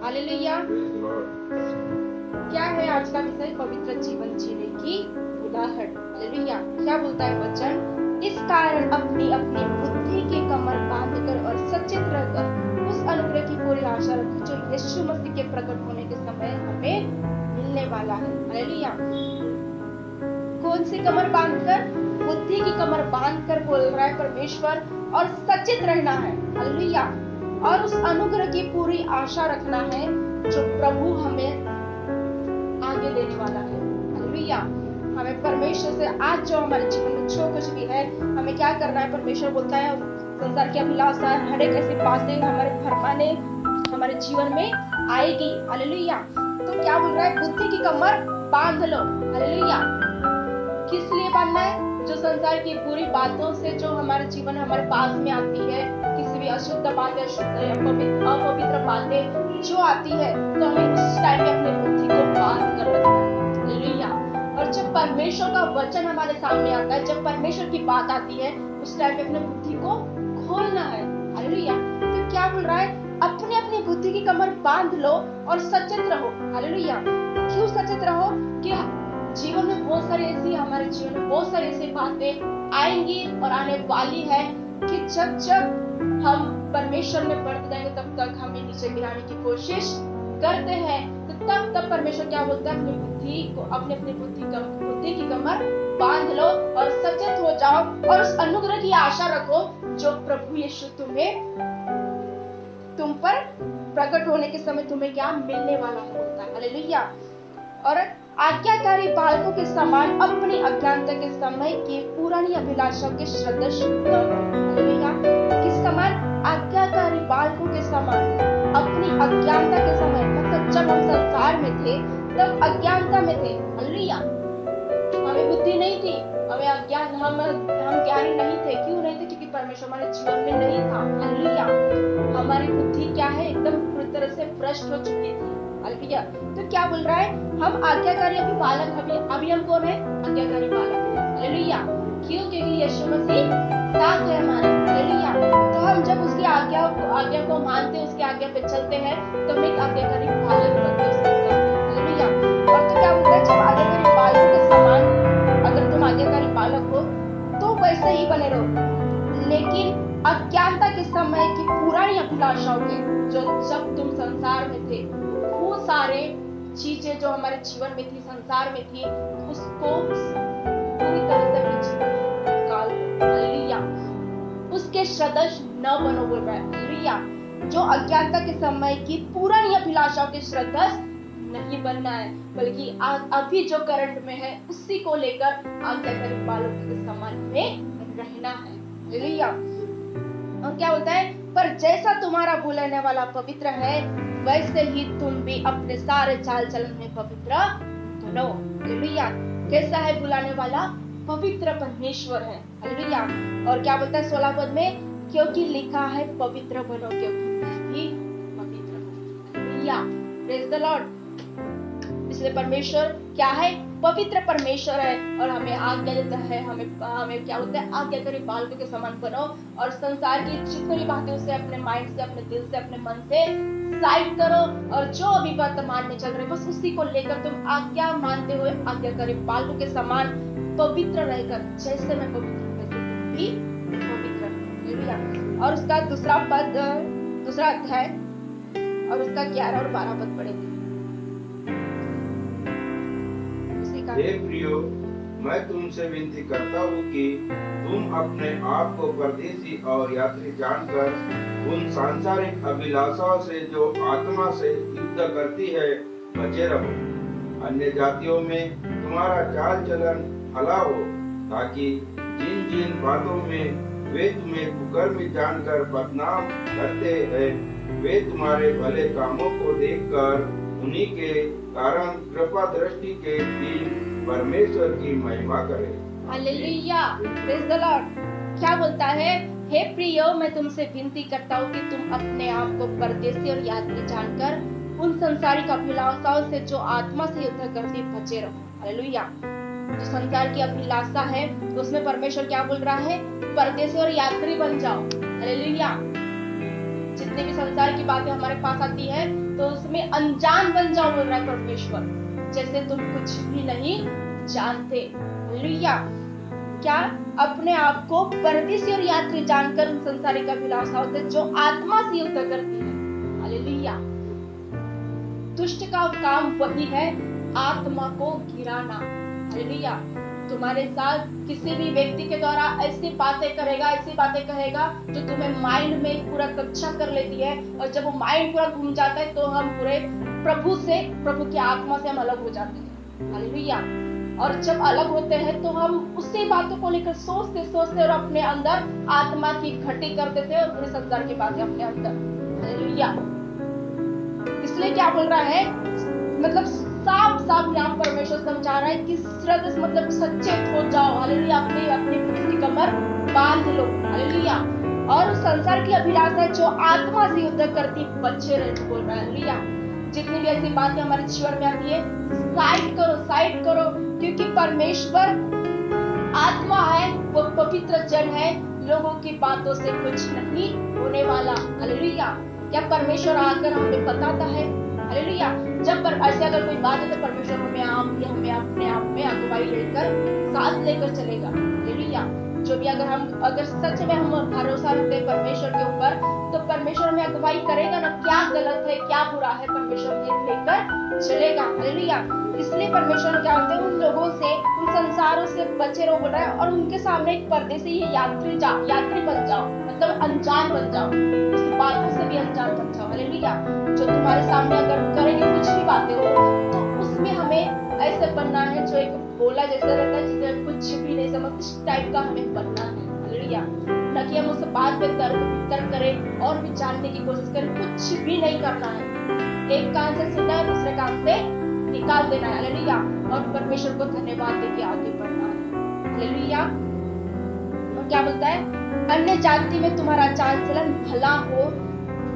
Hallelujah. क्या है आज का विषय? पवित्र जीवन जीने की बुलाहट। हालेलुया। क्या बोलता है वचन? इस कारण अपनी अपनी बुद्धि की कमर बांधकर और सचेत रहकर उस अनुग्रह की पूरी आशा रखो जो यीशु मसीह के प्रकट होने के समय हमें मिलने वाला है। हालेलुया। कौन सी कमर बांधकर? बुद्धि की कमर बांधकर बोल रहा है परमेश्वर, और सचेत रहना है। हालेलुया। और उस अनुग्रह की पूरी आशा रखना है जो प्रभु हमें आगे देने वाला है। हालेलुया। हमें परमेश्वर से आज जो हमारे जीवन में जो कुछ भी है, हमें क्या करना है? परमेश्वर बोलता है संसार की अभिलाषा, हर एक ऐसी बातें हमारे भरमाने हमारे जीवन में आएगी। हालेलुया। तो क्या बोल रहा है? बुद्धि की कमर बांध लो। हालेलुया। किस लिए बांधना है? जो संसार की बुरी बातों से जो हमारे जीवन हमारे पास में आती है, किसी भी अशुद्ध बातें, अपवित्र बातें जो आती है, तो हमें उस टाइम में अपनी बुद्धि को बांध कर रखना है। हालेलुया। और जब परमेश्वर का वचन हमारे सामने आता है, जब परमेश्वर की बात आती है, उस टाइम में अपनी बुद्धि को खोलना है। हालेलुया। तो क्या बोल रहा है? अपनी अपनी बुद्धि की कमर बांध लो और सचेत रहो। हालेलुया। क्यों सचेत रहो? कि जीवन में बहुत सारी ऐसी हमारे जीवन में बहुत सारी ऐसी बातें आएंगी और आने वाली है कि जब जब हम परमेश्वर में बढ़ते जाएंगे, तब तक हमें नीचे गिराने की कोशिश करते हैं। तो तब परमेश्वर क्या बोलता है? अपनी बुद्धि को अपनी बुद्धि की कमर बांध लो और सचेत हो जाओ और उस अनुग्रह की आशा रखो जो प्रभु यीशु तुम पर प्रकट होने के समय तुम्हें क्या मिलने वाला होता है। हालेलुया। और आज्ञाकारी बालकों के समान अपनी अज्ञानता के समय की पुरानी अभिलाषा के श्रद्धेश न बनो। हालेलुया। किस समान? आज्ञाकारी बालकों के समान अपनी अज्ञानता के समय, मतलब जब हम संसार में थे तब अज्ञानता में थे। हालेलुया। हमें बुद्धि नहीं थी, हमें अज्ञान, हम ज्ञानी नहीं थे। क्यों नहीं थे? क्योंकि परमेश्वर हमारे जीवन में नहीं था। हालेलुया। हमारी बुद्धि क्या है? एकदम पूरी तरह से भ्रष्ट हो चुकी थी। हालेलुया। तो क्या बोल रहा है? हम आज्ञाकारी अभी बालक, अभी हम कौन है? आज्ञाकारी बालक। हालेलुया। क्यों? क्योंकि यीशु मसीह साथ है हमारे। हालेलुया। तो हम जब उसकी आज्ञा को मानते हैं, उसकी आज्ञा पे चलते हैं, तो हम एक आज्ञाकारी बालक बनते हैं। हालेलुया। और तो क्या बोलता है? जब आज्ञाकारी बालकों के समान, अगर तुम आज्ञाकारी बालक हो तो वैसे ही बने रहो, लेकिन अज्ञानता के समय की पुरानी अभिलाषाओं के, जो जब तुम संसार में थे, वो सारे चीजें जो हमारे जीवन में थी, संसार में थी, उसको पूरी तरह से अपने जीवन से निकाल दो। हालेलुया। उसके सदृश न बनो बोल रहा है। हालेलुया। जो अज्ञानता के समय की पुरानी अभिलाषाओं के सदृश नहीं बनना है, बल्कि अभी जो करंट में है उसी को लेकर आज्ञाकारी बालकों के समान में रहना है। हालेलुया। और क्या बोलता है? पर जैसा तुम्हारा बुलाने वाला पवित्र है, वैसे ही तुम भी अपने सारे चाल चलन में पवित्र बनो। हालेलुया। कैसा है बुलाने वाला? पवित्र परमेश्वर है। हालेलुया। और क्या बोलता है 16 पद में? क्योंकि लिखा है पवित्र बनो क्योंकि मैं भी पवित्र हूँ। हालेलुया। Praise the Lord. इसलिए परमेश्वर क्या है? पवित्र परमेश्वर है और हमें आज्ञा देता है, हमें क्या बोलता है? आज्ञाकारी बालकों के समान बनो और संसार की जितनी भी बातें उसे अपने माइंड से, अपने दिल से, अपने मन से साइड करो, और जो अभी वर्तमान में चल रहे बस उसी को लेकर तुम आज्ञा मानते हुए आज्ञाकारी बालकों के समान पवित्र रहकर, जैसे मैं पवित्र हूं वैसे तुम भी पवित्र रहो। और उसका दूसरा अध्याय और उसका 11 और 12 पद पढ़ेंगे। हे प्रियो, मैं तुमसे विनती करता हूँ कि तुम अपने आप को परदेशी और यात्री जानकर उन सांसारिक अभिलाषाओं से जो आत्मा से युद्ध करती है बचे रहो। अन्य जातियों में तुम्हारा चाल चलन भला हो, ताकि जिन जिन बातों में वे तुम्हें कुकर्मी जानकर बदनाम करते हैं, वे तुम्हारे भले कामों को देखकर उन्हीं के कारण कृपा दृष्टि के दिन परमेश्वर की महिमा करे। हालेलुया। Praise the Lord. क्या बोलता है? हे प्रियो, मैं तुमसे विनती करता हूँ कि तुम अपने आप को परदेशी और यात्री जानकर उन संसारिक अभिलाषाओं से जो आत्मा से युद्ध करती बचे रहो। हालेलुया। जो संसार की अभिलाषा है उसमें परमेश्वर क्या बोल रहा है? परदेशी और यात्री बन जाओ। हालेलुया। जितने भी संसार की बातें हमारे पास आती है तो उसमें अनजान बन जाओ बोल रहा है परमेश्वर, जैसे तुम कुछ भी नहीं जानते। हालेलुया। क्या अपने आप को परदेशी और यात्री जानकर उन संसारिक अभिलाषाओं से जो आत्मा से युद्ध करती है। हालेलुया। दुष्ट का काम वही है, आत्मा को गिराना। हालेलुया। तुम्हारे साथ किसी भी व्यक्ति के द्वारा ऐसी बातें करेगा, ऐसी बातें कहेगा जो तुम्हें माइंड में पूरा कब्जा कर लेती है, और जब वो माइंड पूरा घूम जाता है तो हम पूरे प्रभु की आत्मा से हम अलग हो जाते हैं। हालेलुया। और जब अलग होते हैं तो हम उसी बातों को लेकर सोचते और अपने अंदर आत्मा की इकट्ठी कर देते हैं और पूरे संसार की बातें अपने अंदर। हालेलुया। इसलिए क्या बोल रहा है, मतलब साफ यहाँ परमेश्वर समझा रहा है कि श्रद्धा मतलब सचेत हो जाओ। हालेलुया। अपनी बुद्धि कमर बांध लो। हालेलुया। और संसार की अभिलाषा जो आत्मा से युद्ध करती बच्चे रहे बोल रहा है। हालेलुया। जितनी भी ऐसी बातें हमारे जीवन में आती है साइड करो, क्योंकि परमेश्वर आत्मा है, वो पवित्र जन है, लोगों की बातों से कुछ नहीं होने वाला। हालेलुया। क्या परमेश्वर आकर हमें बताता है। हालेलुया। जब ऐसे अगर कोई बात है तो परमेश्वर हमें अपने आप में अगुवाई लेकर साथ लेकर चलेगा। हालेलुया। जो भी अगर सच में हम भरोसा रखते हैं परमेश्वर के ऊपर, तो परमेश्वर हमें अगुवाई करेगा ना, क्या गलत है क्या बुरा है परमेश्वर हमें लेकर चलेगा। हालेलुया। इसलिए परमेश्वर क्या होते हैं, उन लोगों से, उन संसारों से बचे रहो बोल रहा है, और उनके सामने एक परदेशी यात्री बन जाओ, मतलब अनजान बन जाओ, उस बातों से भी अनजान बन जाओ। हालेलुया। जो तुम्हारे सामने अगर करेंगे कुछ भी बातें हो तो उसमें हमें ऐसे बनना है जो एक बोला जैसा रहता है, जिसे कुछ भी नहीं समझ, इस टाइप का हमें बनना है। हालेलुया। न कि हम उस बात पे तर्क करें और भी जानने की कोशिश करें, कुछ भी नहीं करना है। एक कान से सुनना है, दूसरे कान से निकाल देना है। हालेलुया। और परमेश्वर को धन्यवाद देके आगे बढ़ना है। हालेलुया। और क्या बोलता है, अन्य जाति में तुम्हारा चाल चलन भला हो,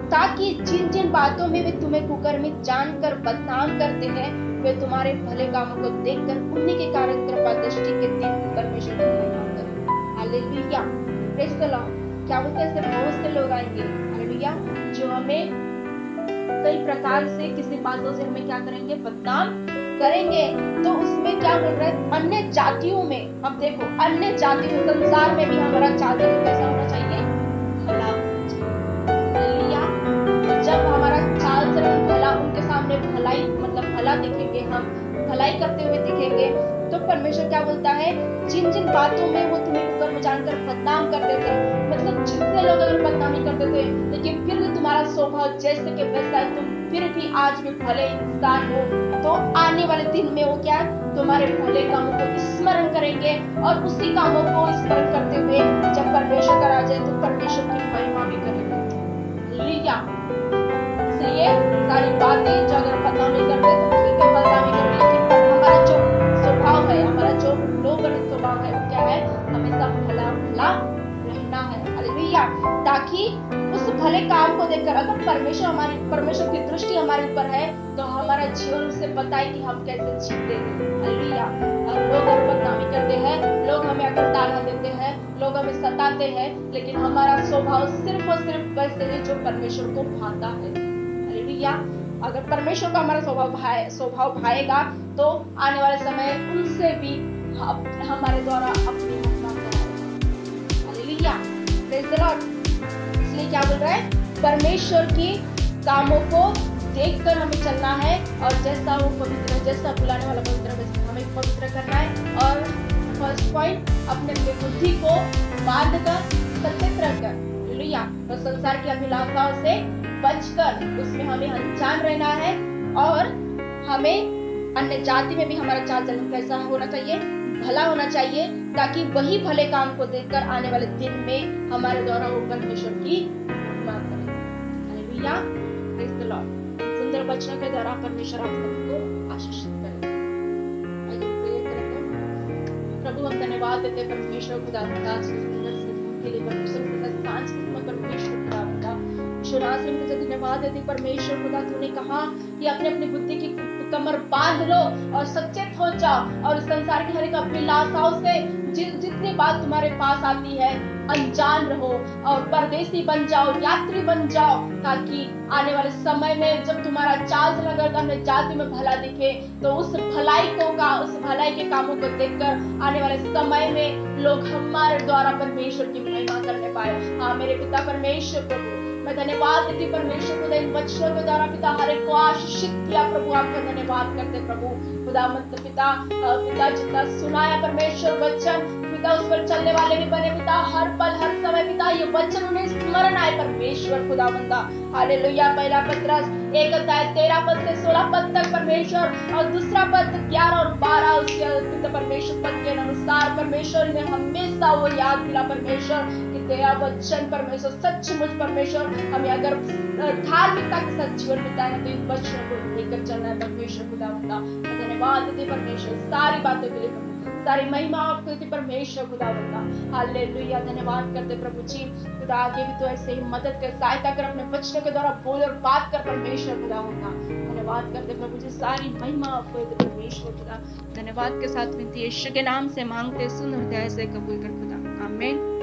ताकि जिन जिन बातों में वे तुम्हें कुकर्मित जानकर बदनाम करते हैं, वे तुम्हारे भले कामों को देखकर उन्हीं के कारण कृपा दृष्टि के दिन परमेश्वर को धन्यवाद करें। हालेलुया। Praise the Lord. क्या बोलते हैं, ऐसे बहुत से लोग आएंगे। हालेलुया। जो हमें कई प्रकार से किसी बातों से हमें क्या करेंगे, बदनाम करेंगे। तो उसमें क्या बोल रहा है, अन्य जातियों में, अब देखो अन्य जातियों संसार में भी हमारा चाल चलन कैसा होना चाहिए, भला होना चाहिए। हालेलुया। जब हमारा चाल चलन भला, उनके सामने भलाई मतलब भला दिखेंगे, हम भलाई करते हुए दिखेंगे, तो परमेश्वर क्या बोलता है, जिन जिन बातों में वो तुम्हें कुकर्म जानकर बदनाम करते थे, मतलब जितने लोग अगर बदनामी करते थे, लेकिन फिर भी तुम्हारा स्वभाव जैसे कि वैसा है, तुम फिर भी आज भी भले इंसान हो, तो आने वाले दिन में वो क्या, तुम्हारे भले कामों को स्मरण करेंगे, और उसी कामों को स्मरण करते हुए जब परमेश्वर का राज है तो परमेश्वर की महिमा भी करेंगे। हालेलुया। इसलिए सारी बातें जो अगर बदनामी करते तो ठीक है, बदनामी कर रही, लेकिन हमारा जो स्वभाव है, हमारा जो लोभनीय स्वभाव है, वो क्या है, हमेशा भला भला रहना है। हालेलुया। ताकि उस भले काम को देखकर अगर परमेश्वर की दृष्टि हमारे ऊपर है, तो हमारा जीवन उससे बताए कि हम कैसे जीते हैं। हालेलुया। और लोग अगर बदनामी करते हैं, लोग हमें अगर ताना देते हैं, लोग हमें सताते हैं, लेकिन हमारा स्वभाव सिर्फ और सिर्फ वैसे है जो परमेश्वर को भाता है। हालेलुया। अगर परमेश्वर का हमारा स्वभाव भाएगा, तो आने वाले समय उनसे भी हमारे द्वारा अपनी महिमा कराएगा। हालेलुया। Praise the Lord. इसलिए क्या बोल रहा है, परमेश्वर की कामों को देखकर हमें चलना है, और जैसा वो पवित्र है, जैसा बुलाने वाला पवित्र है, वैसे हमें पवित्र करना है। और फर्स्ट पॉइंट, अपने बुद्धि को बांध कर सचेत रहकर, हालेलुया, और संसार की अभिलाषाओं से बचकर उसमें हमें अनजान रहना है, और हमें अन्य जाति में भी हमारा चाल चलन कैसा होना चाहिए, भला होना चाहिए, ताकि वही भले काम को देखकर आने वाले दिन में हमारे द्वारा वो परमेश्वर की महिमा करे। हालेलुया। Praise the Lord. सुंदर वचनों के द्वारा परमेश्वर आप सबको आशीषित करे। आइए प्रेयर करें। प्रभु हम धन्यवाद देते हैं परमेश्वर खुदा के लिए, परमेश्वर खुदा सांझ में परमेश्वर खुदा शुरुआत से तुझे धन्यवाद देती परमेश्वर खुदा, तूने कहा कि अपने अपनी बुद्धि की कमर बांध लो और सचेत हो जाओ और संसार की हर एक अभिलाषाओं से जितनी बात तुम्हारे पास आती है अनजान रहो और परदेसी बन जाओ, यात्री बन जाओ, ताकि आने वाले समय में जब तुम्हारा चाल चलन अगर अन्य जाति में भला दिखे तो उस भलाई के कामों को देखकर आने वाले समय में लोग हमारे द्वारा परमेश्वर की महिमा करने पाए। हाँ मेरे पिता परमेश्वर प्रभु, मैं धन्यवाद देती परमेश्वर खुदा इन वचनों के द्वारा पिता हर एक को आशीषित किया प्रभु, आपका धन्यवाद करते प्रभु खुदा। मत पिता जितना सुनाया परमेश्वर वचन पिता उस पर चलने वाले भी बने पिता, हर पल हर समय पिता ये वचन उन्हें स्मरण आए परमेश्वर खुदा बंदा। हालेलुया। पहला पत्रस 1:13 से 16 तक परमेश्वर और दूसरा पद 11 और 12 उसके परमेश्वर पद के अनुसार परमेश्वर ने हमेशा वो याद दिला परमेश्वर कि तेरा वचन परमेश्वर सचमुच परमेश्वर हमें अगर धार्मिकता के साथ जीवन बिताना तो इन वचनों को लेकर चलना है परमेश्वर खुदा बंदा। धन्यवाद देते परमेश्वर सारी बातों के लिए, सारी महिमा आपको देती परमेश्वर खुदा बंदा। हालेलुया। धन्यवाद करते प्रभु जी खुदा, आगे भी तो ऐसे ही मदद कर, सहायता कर, अपने वचनों के द्वारा बोल और बात कर परमेश्वर खुदा बंदा। धन्यवाद करते प्रभु जी, सारी महिमा आपको देते परमेश्वर खुदा। धन्यवाद के साथ विनती यीशु के नाम से मांगते, सुन हृदय से कबूल कर खुदा, आमीन।